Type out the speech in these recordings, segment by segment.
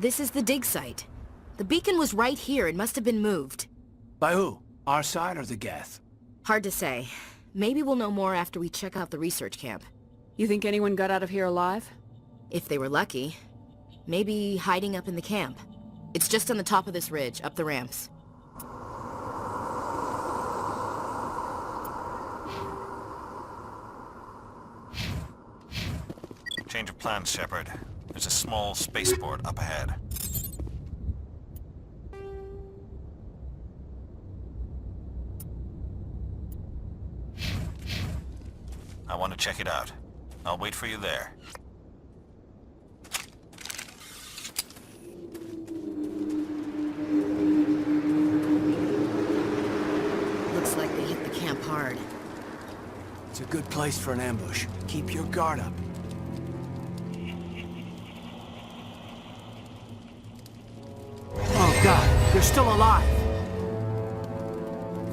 This is the dig site. The beacon was right here. It must have been moved. By who? Our side or the Geth? Hard to say. Maybe we'll know more after we check out the research camp. You think anyone got out of here alive? If they were lucky. Maybe hiding up in the camp. It's just on the top of this ridge, up the ramps. Change of plans, Shepard. There's a small spaceport up ahead. I want to check it out. I'll wait for you there. Looks like they hit the camp hard. It's a good place for an ambush. Keep your guard up. Oh God, they're still alive!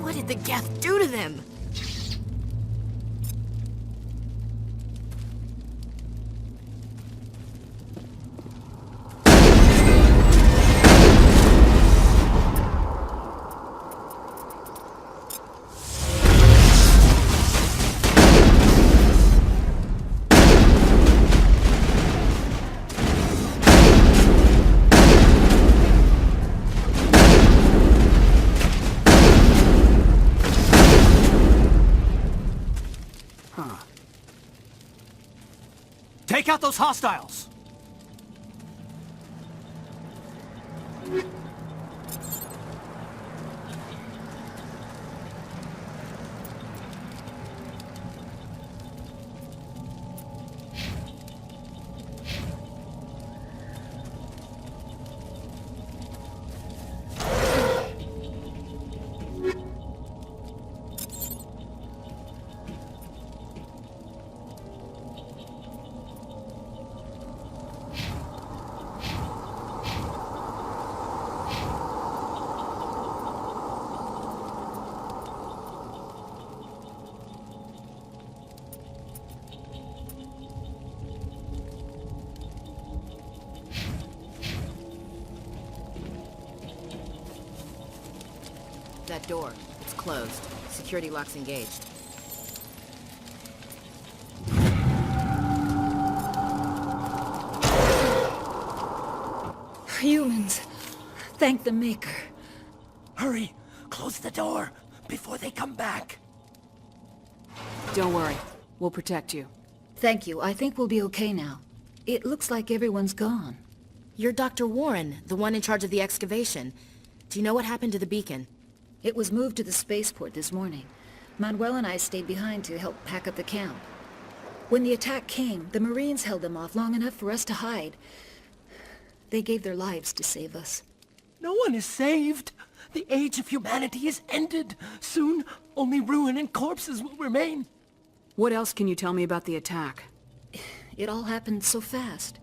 What did the Geth do to them? Take out those hostiles! That door. It's closed. Security lock's engaged. Humans. Thank the Maker. Hurry! Close the door before they come back! Don't worry. We'll protect you. Thank you. I think we'll be okay now. It looks like everyone's gone. You're Dr. Warren, the one in charge of the excavation. Do you know what happened to the beacon? It was moved to the spaceport this morning. Manuel and I stayed behind to help pack up the camp. When the attack came, the Marines held them off long enough for us to hide. They gave their lives to save us. No one is saved. The age of humanity is ended. Soon, only ruin and corpses will remain. What else can you tell me about the attack? It all happened so fast.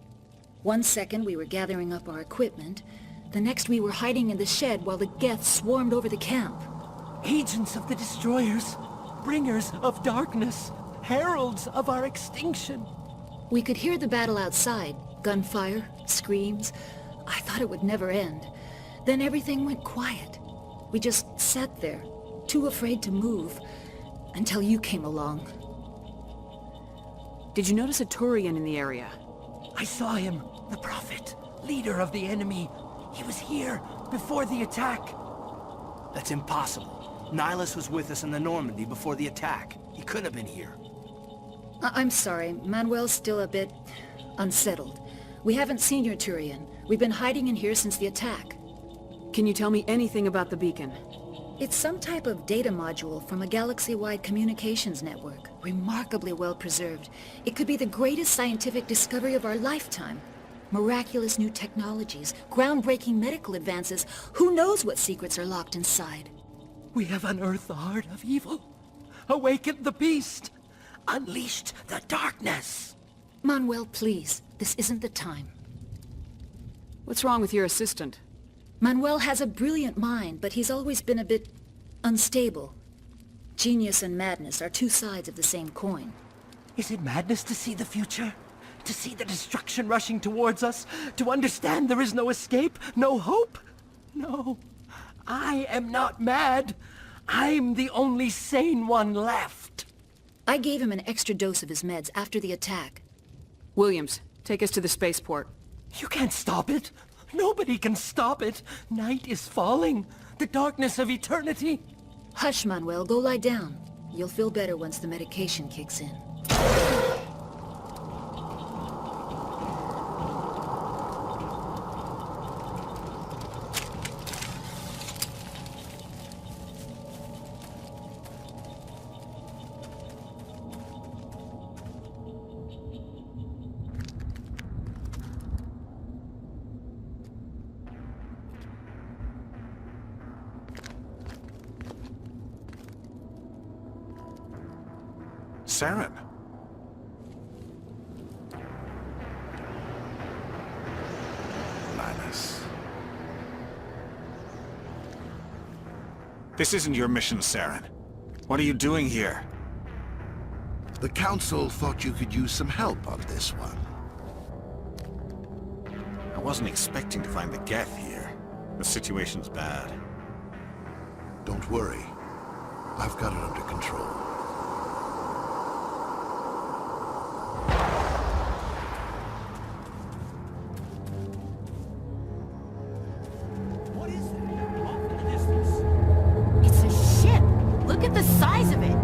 1 second we were gathering up our equipment. The next we were hiding in the shed while the Geth swarmed over the camp. Agents of the Destroyers, bringers of darkness, heralds of our extinction. We could hear the battle outside. Gunfire, screams. I thought it would never end. Then everything went quiet. We just sat there, too afraid to move, until you came along. Did you notice a Turian in the area? I saw him, the Prophet, leader of the enemy. He was here before the attack. That's impossible. Nihilus was with us in the Normandy before the attack. He couldn't have been here. I'm sorry. Manuel's still a bit unsettled. We haven't seen your Turian. We've been hiding in here since the attack. Can you tell me anything about the beacon? It's some type of data module from a galaxy-wide communications network. Remarkably well preserved. It could be the greatest scientific discovery of our lifetime. Miraculous new technologies, groundbreaking medical advances. Who knows what secrets are locked inside? We have unearthed the heart of evil, awakened the beast, unleashed the darkness. Manuel, please. This isn't the time. What's wrong with your assistant? Manuel has a brilliant mind, but he's always been a bit unstable. Genius and madness are two sides of the same coin. Is it madness to see the future? To see the destruction rushing towards us? To understand there is no escape? No hope? No. I am not mad. I'm the only sane one left. I gave him an extra dose of his meds after the attack. Williams, take us to the spaceport. You can't stop it. Nobody can stop it. Night is falling. The darkness of eternity. Hush, Manuel. Go lie down. You'll feel better once the medication kicks in. Saren. Linus. This isn't your mission, Saren. What are you doing here? The Council thought you could use some help on this one. I wasn't expecting to find the Geth here. The situation's bad. Don't worry. I've got it under control. What is that? Off in the distance. It's a ship! Look at the size of it!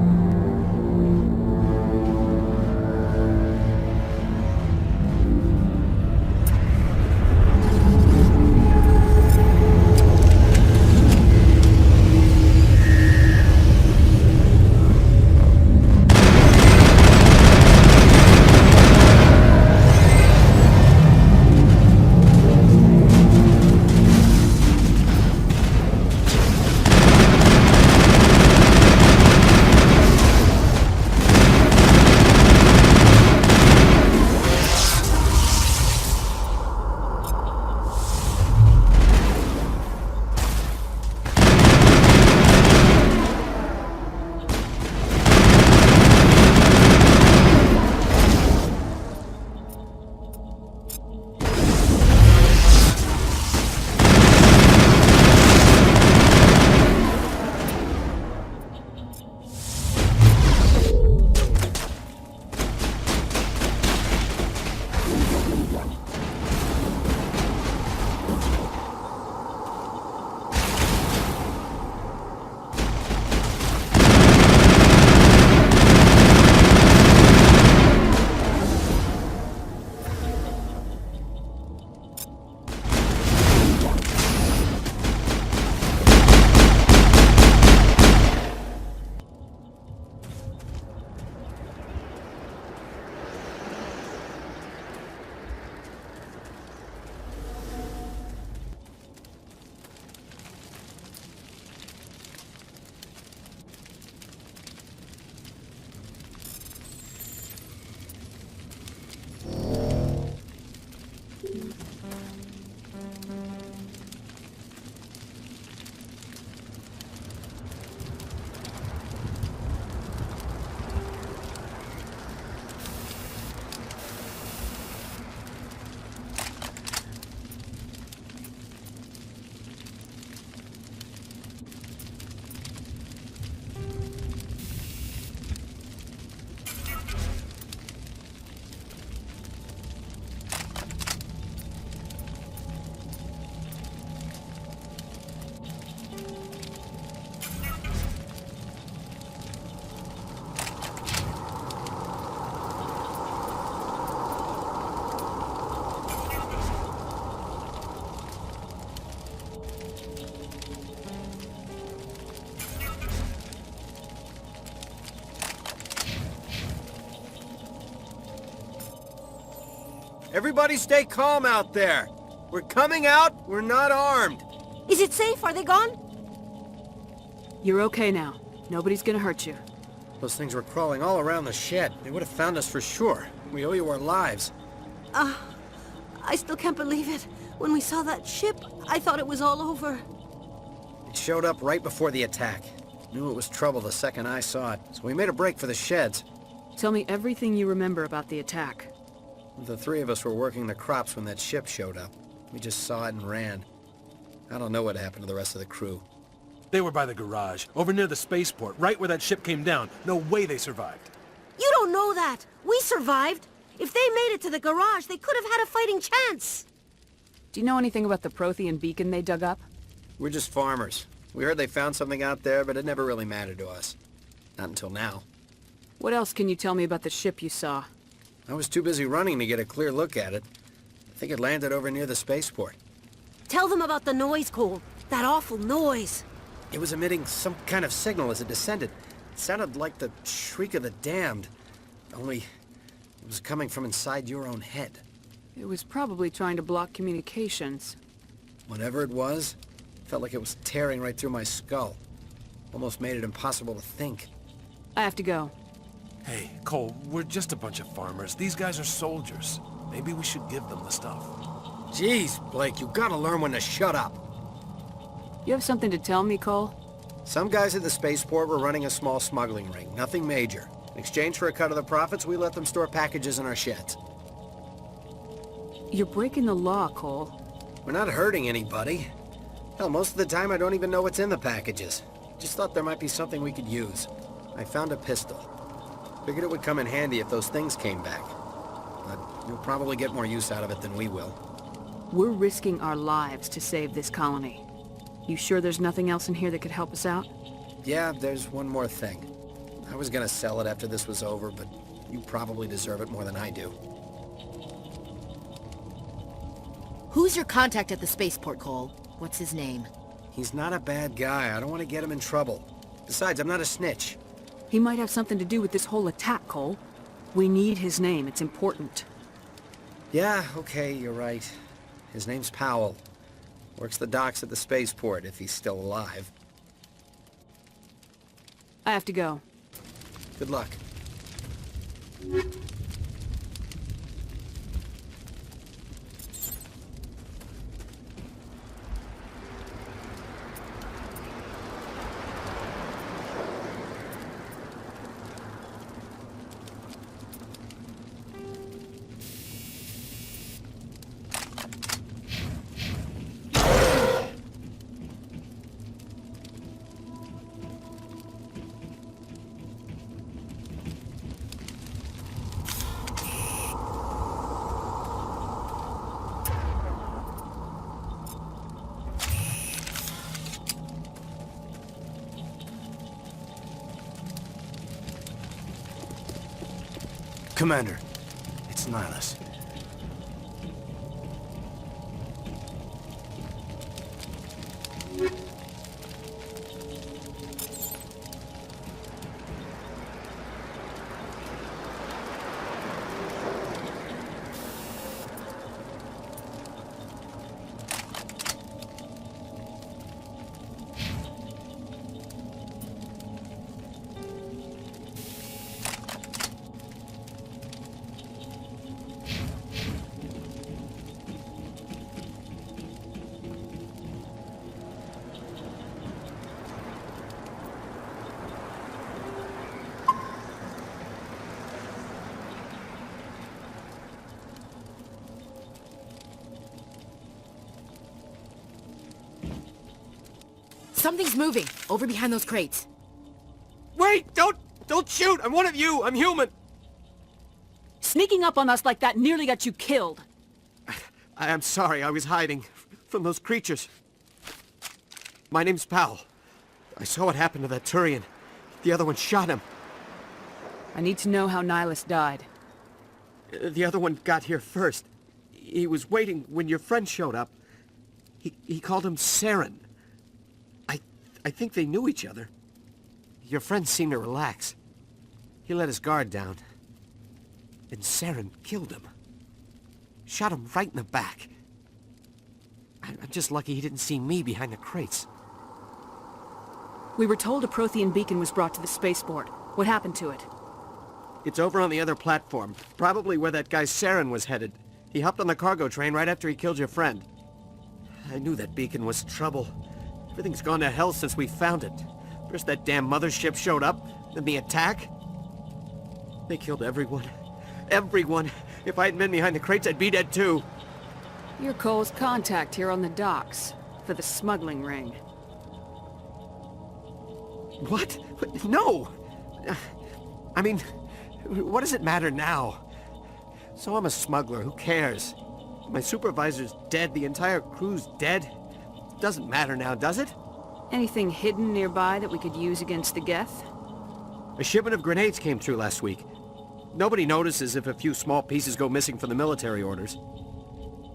Everybody stay calm out there. We're coming out, we're not armed. Is it safe? Are they gone? You're okay now. Nobody's gonna hurt you. Those things were crawling all around the shed. They would have found us for sure. We owe you our lives. I still can't believe it. When we saw that ship, I thought it was all over. It showed up right before the attack. Knew it was trouble the second I saw it, so we made a break for the sheds. Tell me everything you remember about the attack. The three of us were working the crops when that ship showed up. We just saw it and ran. I don't know what happened to the rest of the crew. They were by the garage, over near the spaceport, right where that ship came down. No way they survived. You don't know that. We survived. If they made it to the garage, they could have had a fighting chance. Do you know anything about the Prothean beacon they dug up? We're just farmers. We heard they found something out there, but it never really mattered to us. Not until now. What else can you tell me about the ship you saw? I was too busy running to get a clear look at it. I think it landed over near the spaceport. Tell them about the noise, Cole. That awful noise. It was emitting some kind of signal as it descended. It sounded like the shriek of the damned. Only, it was coming from inside your own head. It was probably trying to block communications. Whatever it was, felt like it was tearing right through my skull. Almost made it impossible to think. I have to go. Hey, Cole, we're just a bunch of farmers. These guys are soldiers. Maybe we should give them the stuff. Jeez, Blake, you gotta learn when to shut up. You have something to tell me, Cole? Some guys at the spaceport were running a small smuggling ring, nothing major. In exchange for a cut of the profits, we let them store packages in our sheds. You're breaking the law, Cole. We're not hurting anybody. Hell, most of the time I don't even know what's in the packages. Just thought there might be something we could use. I found a pistol. Figured it would come in handy if those things came back. But you'll probably get more use out of it than we will. We're risking our lives to save this colony. You sure there's nothing else in here that could help us out? Yeah, there's one more thing. I was gonna sell it after this was over, but you probably deserve it more than I do. Who's your contact at the spaceport, Cole? What's his name? He's not a bad guy. I don't want to get him in trouble. Besides, I'm not a snitch. He might have something to do with this whole attack, Cole. We need his name. It's important. Yeah, okay, you're right. His name's Powell. Works the docks at the spaceport, if he's still alive. I have to go. Good luck. Commander, it's Nihilus. Something's moving, over behind those crates. Wait! Don't shoot! I'm one of you! I'm human! Sneaking up on us like that nearly got you killed. I'm sorry, I was hiding from those creatures. My name's Powell. I saw what happened to that Turian. The other one shot him. I need to know how Nihilus died. The other one got here first. He was waiting when your friend showed up. He called him Saren. I think they knew each other. Your friend seemed to relax. He let his guard down. And Saren killed him. Shot him right in the back. I'm just lucky he didn't see me behind the crates. We were told a Prothean beacon was brought to the spaceport. What happened to it? It's over on the other platform. Probably where that guy Saren was headed. He hopped on the cargo train right after he killed your friend. I knew that beacon was trouble. Everything's gone to hell since we found it. First that damn mothership showed up, then the attack. They killed everyone. everyone. If I hadn't been behind the crates, I'd be dead too. You're Cole's contact here on the docks for the smuggling ring. What? No! I mean, what does it matter now? So I'm a smuggler, who cares? My supervisor's dead, the entire crew's dead. Doesn't matter now, does it? Anything hidden nearby that we could use against the Geth? A shipment of grenades came through last week. Nobody notices if a few small pieces go missing from the military orders.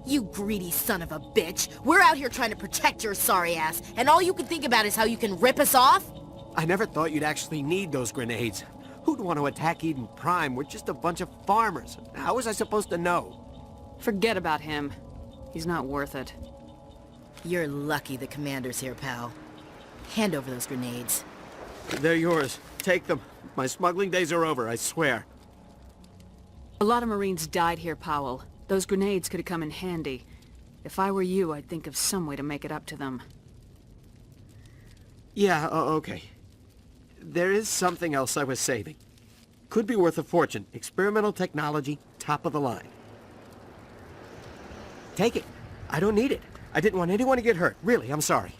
You greedy son of a bitch. We're out here trying to protect your sorry ass, and all you can think about is how you can rip us off? I never thought you'd actually need those grenades. Who'd want to attack Eden Prime? We're just a bunch of farmers. How was I supposed to know? Forget about him. He's not worth it. You're lucky the commander's here, pal. Hand over those grenades. They're yours. Take them. My smuggling days are over, I swear. A lot of Marines died here, Powell. Those grenades could have come in handy. If I were you, I'd think of some way to make it up to them. Yeah, okay. There is something else I was saving. Could be worth a fortune. Experimental technology, top of the line. Take it. I don't need it. I didn't want anyone to get hurt. Really, I'm sorry.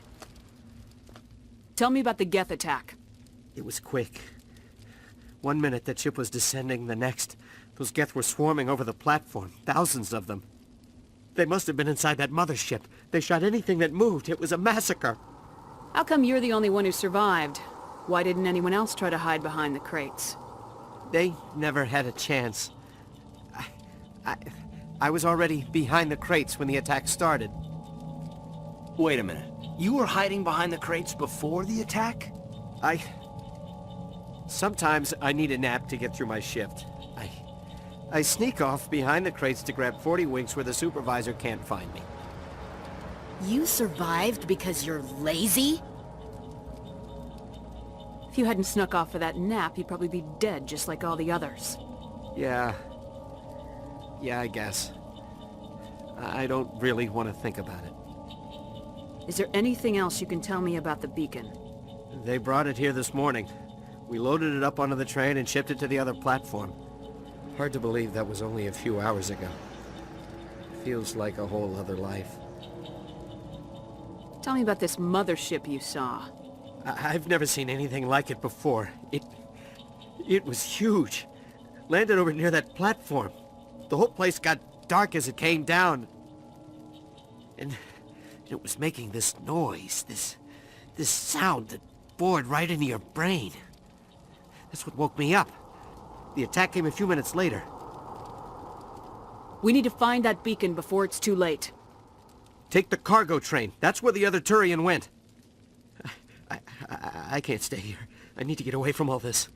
Tell me about the Geth attack. It was quick. 1 minute that ship was descending, the next, those Geth were swarming over the platform. Thousands of them. They must have been inside that mothership. They shot anything that moved. It was a massacre. How come you're the only one who survived? Why didn't anyone else try to hide behind the crates? They never had a chance. I was already behind the crates when the attack started. Wait a minute. You were hiding behind the crates before the attack? Sometimes I need a nap to get through my shift. I sneak off behind the crates to grab 40 winks where the supervisor can't find me. You survived because you're lazy? If you hadn't snuck off for that nap, you'd probably be dead just like all the others. Yeah, I guess. I don't really want to think about it. Is there anything else you can tell me about the beacon? They brought it here this morning. We loaded it up onto the train and shipped it to the other platform. Hard to believe that was only a few hours ago. Feels like a whole other life. Tell me about this mothership you saw. I've never seen anything like it before. It was huge. Landed over near that platform. The whole place got dark as it came down. And it was making this noise, this sound that bored right into your brain. That's what woke me up. The attack came a few minutes later. We need to find that beacon before it's too late. Take the cargo train. That's where the other Turian went. I can't stay here. I need to get away from all this.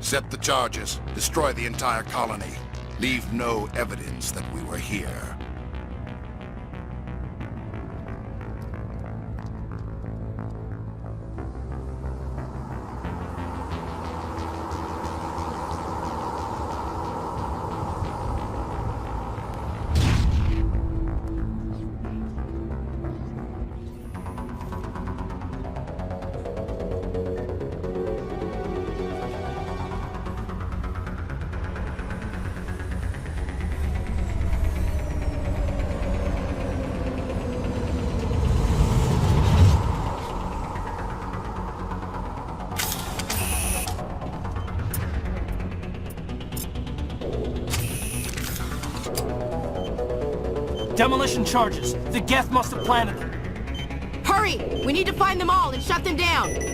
Set the charges. Destroy the entire colony. Leave no evidence that we were here. Demolition charges. The Geth must have planted them. Hurry! We need to find them all and shut them down!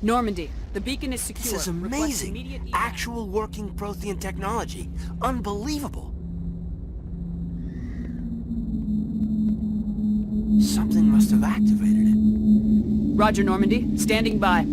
Normandy, the beacon is secure. This is Request amazing. immediate evac. Actual working Prothean technology. Unbelievable. Something must have activated it. Roger, Normandy. Standing by.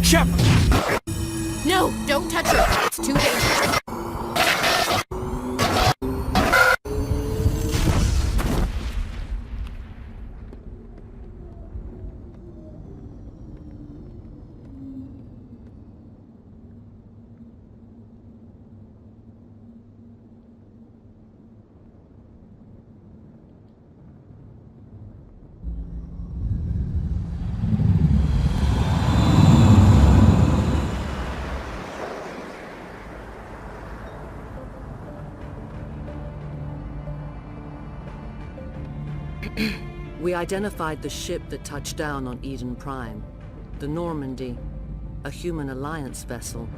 Shepard! No, don't touch her. It's too dangerous. We identified the ship that touched down on Eden Prime. The Normandy, a human alliance vessel.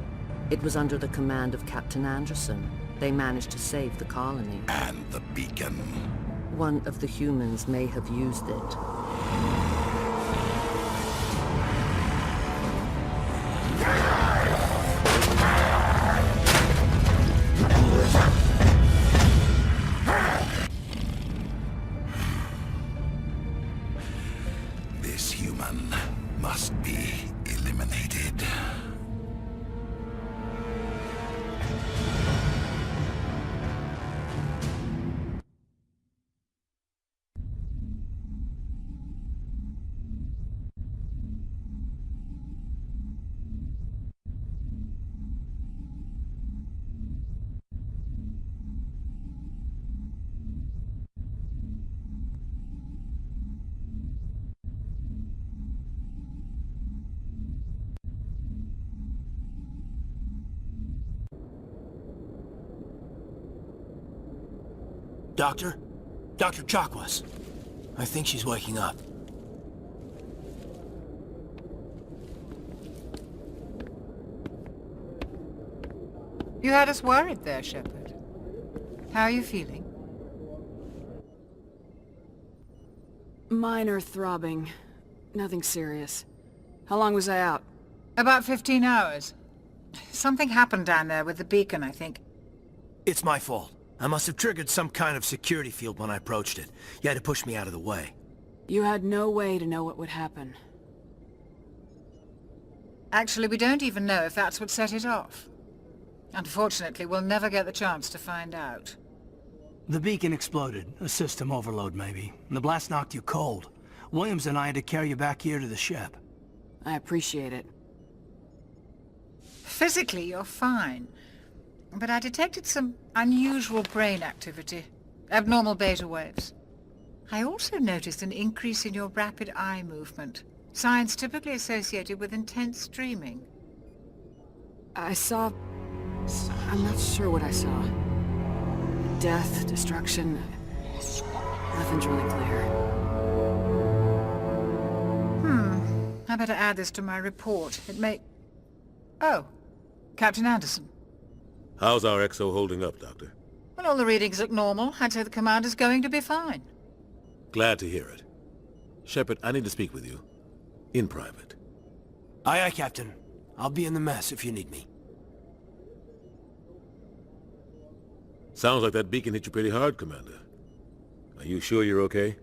It was under the command of Captain Anderson. They managed to save the colony. And the beacon. One of the humans may have used it. This human must be eliminated. Doctor? Dr. Chakwas. I think she's waking up. You had us worried there, Shepard. How are you feeling? Minor throbbing. Nothing serious. How long was I out? About 15 hours. Something happened down there with the beacon, I think. It's my fault. I must have triggered some kind of security field when I approached it. You had to push me out of the way. You had no way to know what would happen. Actually, we don't even know if that's what set it off. Unfortunately, we'll never get the chance to find out. The beacon exploded. A system overload, maybe. The blast knocked you cold. Williams and I had to carry you back here to the ship. I appreciate it. Physically, you're fine. But I detected some unusual brain activity. Abnormal beta waves. I also noticed an increase in your rapid eye movement. Signs typically associated with intense dreaming. I saw... I'm not sure what I saw. Death, destruction... Nothing's really clear. I better add this to my report. It may... Oh, Captain Anderson. How's our XO holding up, Doctor? Well, all the readings look normal. I'd say the commander's going to be fine. Glad to hear it. Shepard, I need to speak with you. In private. Aye, aye, Captain. I'll be in the mess if you need me. Sounds like that beacon hit you pretty hard, Commander. Are you sure you're okay?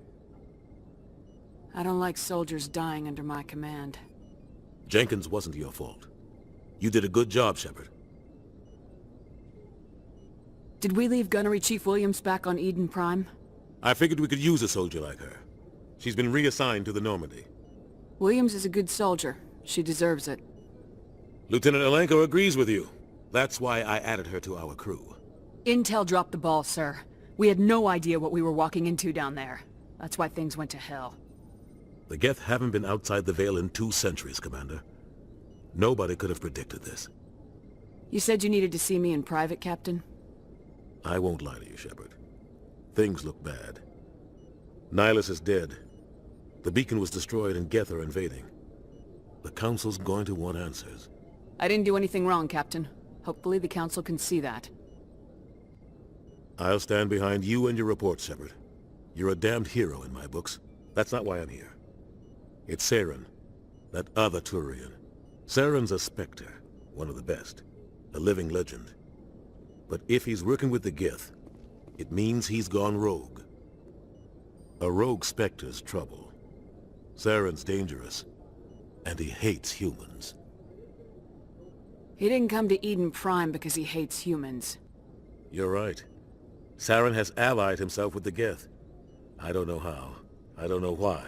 I don't like soldiers dying under my command. Jenkins wasn't your fault. You did a good job, Shepard. Did we leave Gunnery Chief Williams back on Eden Prime? I figured we could use a soldier like her. She's been reassigned to the Normandy. Williams is a good soldier. She deserves it. Lieutenant Alenko agrees with you. That's why I added her to our crew. Intel dropped the ball, sir. We had no idea what we were walking into down there. That's why things went to hell. The Geth haven't been outside the Veil in 2 centuries, Commander. Nobody could have predicted this. You said you needed to see me in private, Captain? I won't lie to you, Shepard. Things look bad. Nihilus is dead. The beacon was destroyed and Geth are invading. The Council's going to want answers. I didn't do anything wrong, Captain. Hopefully the Council can see that. I'll stand behind you and your report, Shepard. You're a damned hero in my books. That's not why I'm here. It's Saren, that other Turian. Saren's a Spectre, one of the best. A living legend. But if he's working with the Geth, it means he's gone rogue. A rogue Spectre's trouble. Saren's dangerous, and he hates humans. He didn't come to Eden Prime because he hates humans. You're right. Saren has allied himself with the Geth. I don't know how. I don't know why.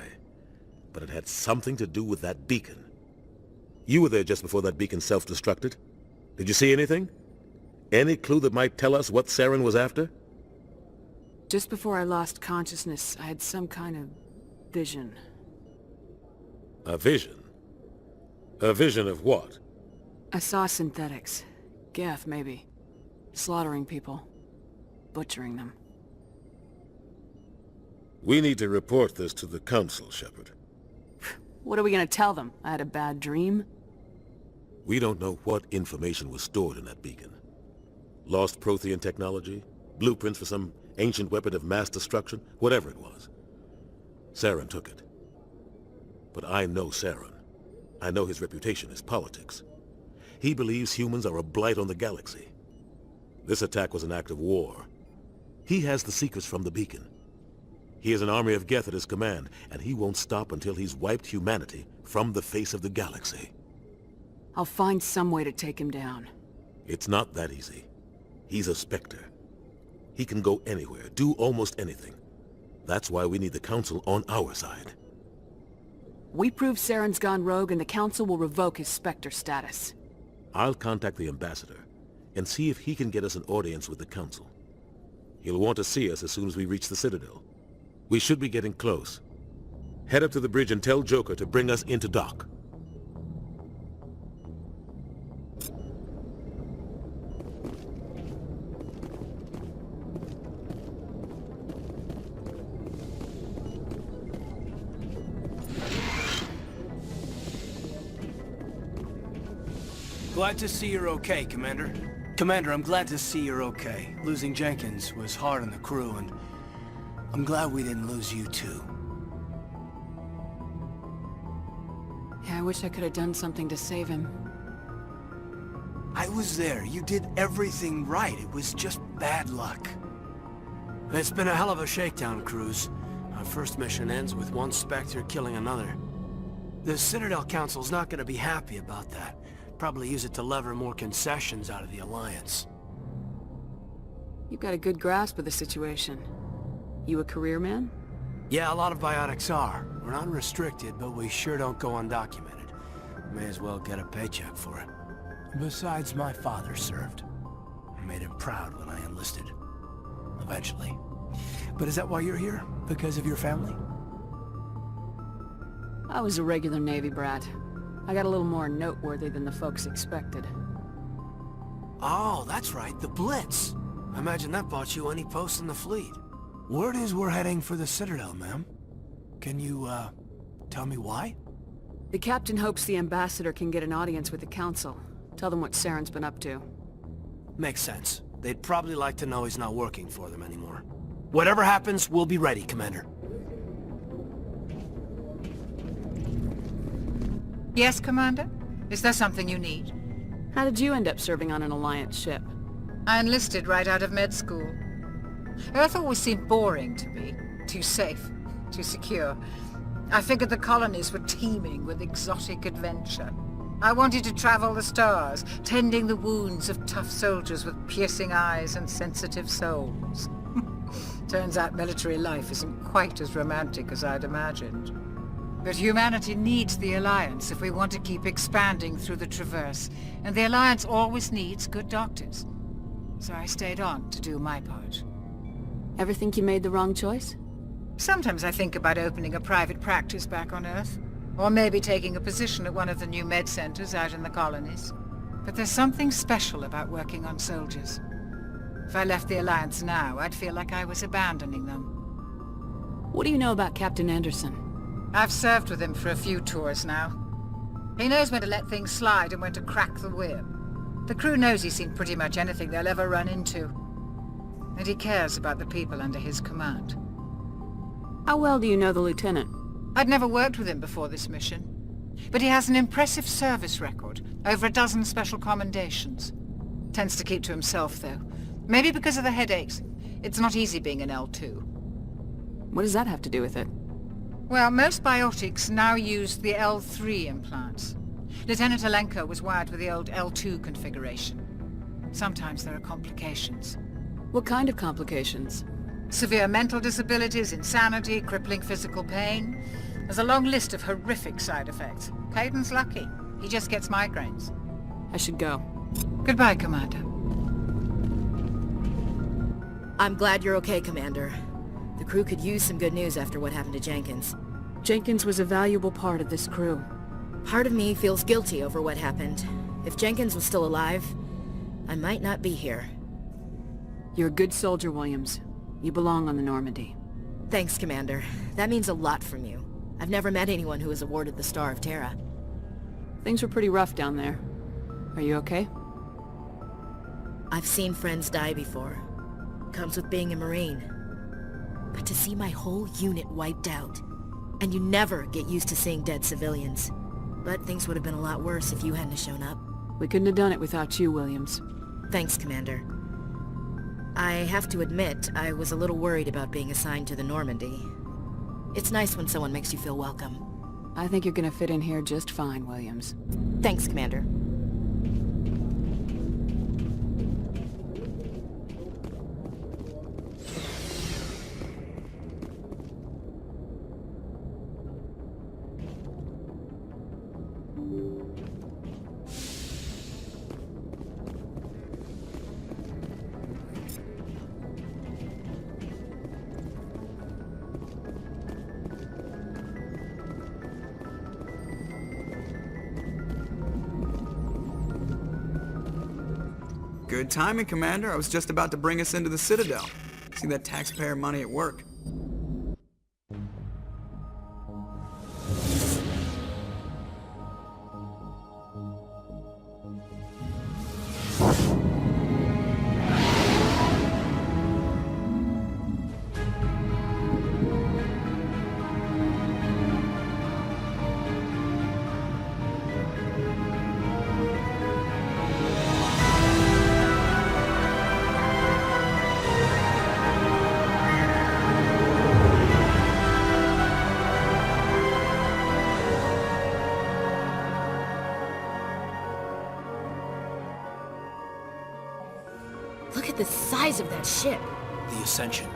But it had something to do with that beacon. You were there just before that beacon self-destructed. Did you see anything? Any clue that might tell us what Saren was after? Just before I lost consciousness, I had some kind of vision. A vision? A vision of what? I saw synthetics. Geth, maybe. Slaughtering people. Butchering them. We need to report this to the Council, Shepard. What are we gonna tell them? I had a bad dream? We don't know what information was stored in that beacon. Lost Prothean technology? Blueprints for some ancient weapon of mass destruction? Whatever it was. Saren took it. But I know Saren. I know his reputation is politics. He believes humans are a blight on the galaxy. This attack was an act of war. He has the secrets from the beacon. He has an army of Geth at his command, and he won't stop until he's wiped humanity from the face of the galaxy. I'll find some way to take him down. It's not that easy. He's a Spectre. He can go anywhere, do almost anything. That's why we need the Council on our side. We prove Saren's gone rogue and the Council will revoke his Spectre status. I'll contact the Ambassador and see if he can get us an audience with the Council. He'll want to see us as soon as we reach the Citadel. We should be getting close. Head up to the bridge and tell Joker to bring us into dock. Glad to see you're okay, Commander. Commander, I'm glad to see you're okay. Losing Jenkins was hard on the crew, and I'm glad we didn't lose you too. Yeah, I wish I could have done something to save him. I was there. You did everything right. It was just bad luck. It's been a hell of a shakedown cruise. Our first mission ends with one Spectre killing another. The Citadel Council's not gonna be happy about that. Probably use it to lever more concessions out of the Alliance. You've got a good grasp of the situation. You a career man? Yeah, a lot of biotics are. We're not restricted, but we sure don't go undocumented. May as well get a paycheck for it. Besides, my father served. I made him proud when I enlisted. Eventually. But is that why you're here? Because of your family? I was a regular Navy brat. I got a little more noteworthy than the folks expected. Oh, that's right, the Blitz. I imagine that bought you any post in the fleet. Word is we're heading for the Citadel, ma'am. Can you, tell me why? The captain hopes the Ambassador can get an audience with the Council. Tell them what Saren's been up to. Makes sense. They'd probably like to know he's not working for them anymore. Whatever happens, we'll be ready, Commander. Yes, Commander? Is there something you need? How did you end up serving on an Alliance ship? I enlisted right out of med school. Earth always seemed boring to me. Too safe, too secure. I figured the colonies were teeming with exotic adventure. I wanted to travel the stars, tending the wounds of tough soldiers with piercing eyes and sensitive souls. Turns out military life isn't quite as romantic as I'd imagined. But humanity needs the Alliance if we want to keep expanding through the Traverse, and the Alliance always needs good doctors. So I stayed on to do my part. Ever think you made the wrong choice? Sometimes I think about opening a private practice back on Earth, or maybe taking a position at one of the new med centers out in the colonies. But there's something special about working on soldiers. If I left the Alliance now, I'd feel like I was abandoning them. What do you know about Captain Anderson? I've served with him for a few tours now. He knows when to let things slide and when to crack the whip. The crew knows he's seen pretty much anything they'll ever run into. And he cares about the people under his command. How well do you know the Lieutenant? I'd never worked with him before this mission. But he has an impressive service record, over a dozen special commendations. Tends to keep to himself, though. Maybe because of the headaches. It's not easy being an L2. What does that have to do with it? Well, most biotics now use the L3 implants. Lieutenant Alenko was wired with the old L2 configuration. Sometimes there are complications. What kind of complications? Severe mental disabilities, insanity, crippling physical pain. There's a long list of horrific side effects. Clayton's lucky. He just gets migraines. I should go. Goodbye, Commander. I'm glad you're okay, Commander. The crew could use some good news after what happened to Jenkins. Jenkins was a valuable part of this crew. Part of me feels guilty over what happened. If Jenkins was still alive, I might not be here. You're a good soldier, Williams. You belong on the Normandy. Thanks, Commander. That means a lot from you. I've never met anyone who was awarded the Star of Terra. Things were pretty rough down there. Are you okay? I've seen friends die before. Comes with being a Marine. But to see my whole unit wiped out, and you never get used to seeing dead civilians. But things would have been a lot worse if you hadn't shown up. We couldn't have done it without you, Williams. Thanks, Commander. I have to admit, I was a little worried about being assigned to the Normandy. It's nice when someone makes you feel welcome. I think you're gonna fit in here just fine, Williams. Thanks, Commander. Good timing, Commander. I was just about to bring us into the Citadel. See that taxpayer money at work. Look at the size of that ship. The Ascension,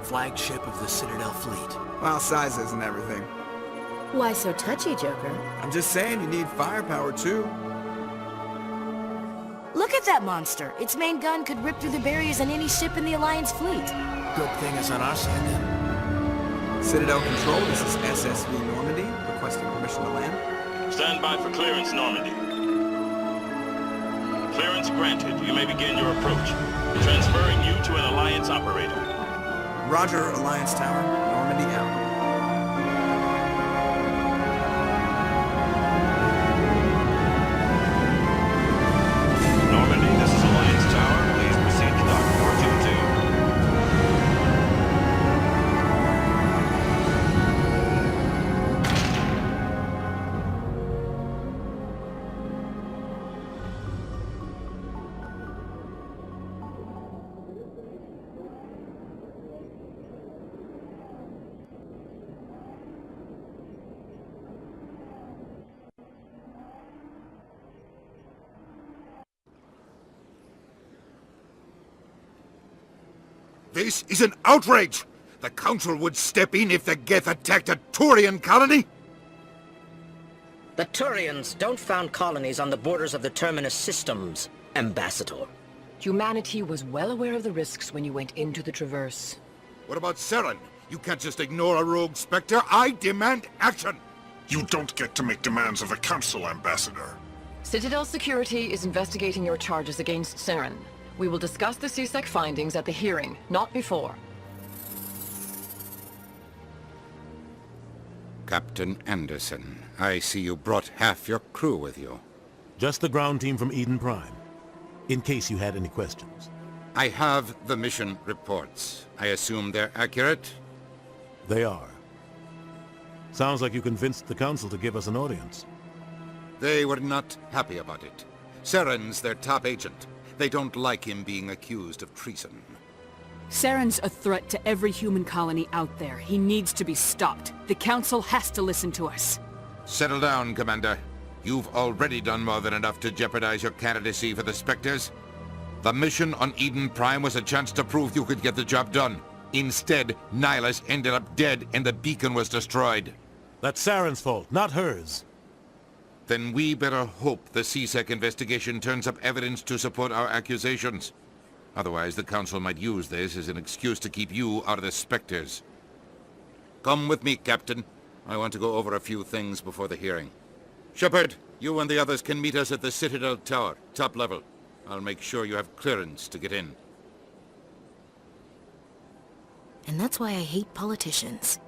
flagship of the Citadel fleet. Well, size isn't everything. Why so touchy, Joker? I'm just saying you need firepower, too. Look at that monster. Its main gun could rip through the barriers on any ship in the Alliance fleet. Good thing it's on our side, then. Citadel Control, this is SSV Normandy, requesting permission to land. Stand by for clearance, Normandy. Clearance granted. You may begin your approach. Transferring you to an Alliance operator. Roger, Alliance Tower. Normandy out. Normandy, this is Alliance Tower. Please proceed to dock 422. This is an outrage! The Council would step in if the Geth attacked a Turian colony! The Turians don't found colonies on the borders of the Terminus systems, Ambassador. Humanity was well aware of the risks when you went into the Traverse. What about Saren? You can't just ignore a rogue Spectre. I demand action! You don't get to make demands of the Council, Ambassador. Citadel Security is investigating your charges against Saren. We will discuss the CSEC findings at the hearing, not before. Captain Anderson, I see you brought half your crew with you. Just the ground team from Eden Prime, in case you had any questions. I have the mission reports. I assume they're accurate? They are. Sounds like you convinced the Council to give us an audience. They were not happy about it. Saren's their top agent. They don't like him being accused of treason. Saren's a threat to every human colony out there. He needs to be stopped. The Council has to listen to us. Settle down, Commander. You've already done more than enough to jeopardize your candidacy for the Spectres. The mission on Eden Prime was a chance to prove you could get the job done. Instead, Nihilus ended up dead and the beacon was destroyed. That's Saren's fault, not hers. Then we better hope the CSEC investigation turns up evidence to support our accusations. Otherwise, the Council might use this as an excuse to keep you out of the Spectres. Come with me, Captain. I want to go over a few things before the hearing. Shepard, you and the others can meet us at the Citadel Tower, top level. I'll make sure you have clearance to get in. And that's why I hate politicians.